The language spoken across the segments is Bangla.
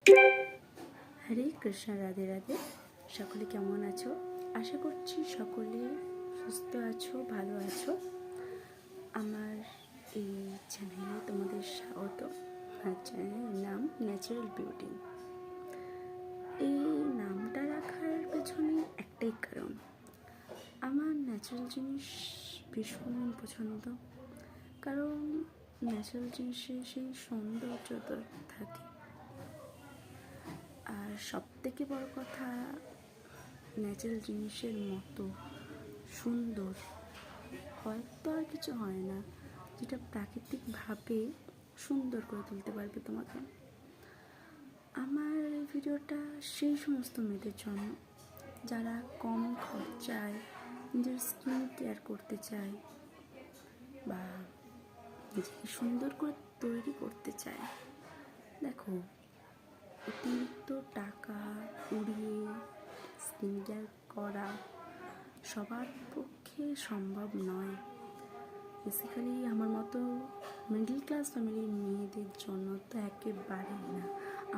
হরে কৃষ্ণ, রাধে রাধে। সকলে কেমন আছো? আশা করছি সকলে সুস্থ আছো, ভালো আছো। আমার এই চ্যানেলে তোমাদের স্বাগত। আমার চ্যানেলের নাম ন্যাচারাল বিউটি। এই নামটা রাখার পেছনে একটাই কারণ, আমার ন্যাচারাল জিনিস ভীষণ পছন্দ। কারণ ন্যাচারাল জিনিসে সেই সৌন্দর্যতা থাকে। আর সবথেকে বড় কথা, ন্যাচারাল জিনিসের মতো সুন্দর হয়তো আর কিছু হয় না, যেটা প্রাকৃতিকভাবে সুন্দর করে তুলতে পারবে তোমাকে। আমার ভিডিওটা সেই সমস্ত মেয়েদের জন্য যারা কম খরচায় নিজের স্কিন কেয়ার করতে চায় বা নিজেকে সুন্দর করে তৈরি করতে চায়। দেখো, অতিরিক্ত টাকা উড়িয়ে স্কিন কেয়ার করা সবার পক্ষে সম্ভব নয়। বেসিক্যালি আমার মতো মিডল ক্লাস ফ্যামিলির মেয়েদের জন্য তো একেবারেই না।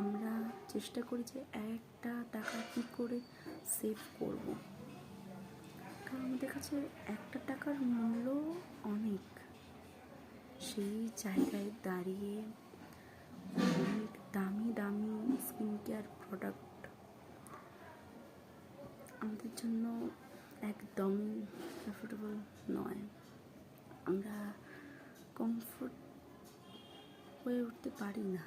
আমরা চেষ্টা করি যে একটা টাকা কী করে সেভ করব, কারণ আমাদের কাছে একটা টাকার মূল্য অনেক। সেই জায়গায় দাঁড়িয়ে অনেক দামি দামি স্কিন কেয়ার প্রোডাক্ট আমাদের জন্য একদমই অ্যাফোর্ডেবল নয়। আমরা কমফোর্ট হয়ে উঠতে পারি না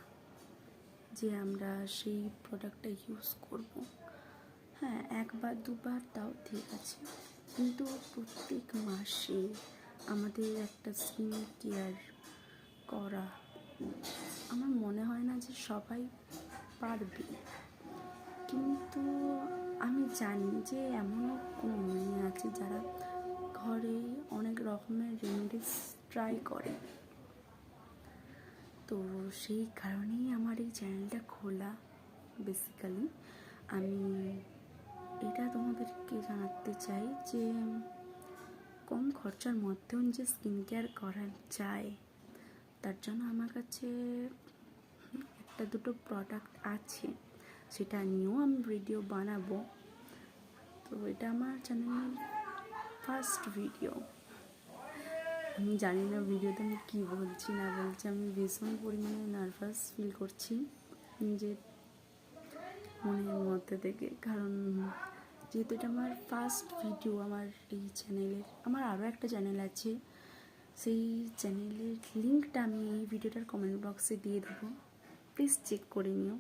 যে আমরা সেই প্রোডাক্টটা ইউজ করব। হ্যাঁ, একবার দুবার তাও ঠিক আছে, কিন্তু প্রত্যেক মাসে আমাদের একটা স্কিন কেয়ার করা আমার মনে হয় না যে সবাই পারবে। কিন্তু আমি জানি যে এমনও কোনো মেয়ে আছে যারা ঘরে অনেক রকমের রেমেডিস ট্রাই করে। তো সেই কারণেই আমার এই চ্যানেলটা খোলা। বেসিক্যালি আমি এটা তোমাদেরকে জানাতে চাই যে কম খরচার মধ্যেও যে স্কিন কেয়ার করা যায়, তার জন্য আমার কাছে একটা দুটো প্রোডাক্ট আছে, সেটা নিয়েও আমি ভিডিও বানাবো। তো এটা আমার চ্যানেলের ফার্স্ট ভিডিও। আমি জানি না ভিডিওতে আমি কী বলছি না বলছি, আমি ভীষণ পরিমাণে নার্ভাস ফিল করছি নিজের মনের মধ্যে থেকে। কারণ যেহেতু এটা আমার ফার্স্ট ভিডিও আমার এই চ্যানেলের। আমার আরও একটা চ্যানেল আছে, সেই চ্যানেলের লিঙ্কটা আমি এই ভিডিওটার কমেন্ট বক্সে দিয়ে দেবো, প্লিজ চেক করে নিও।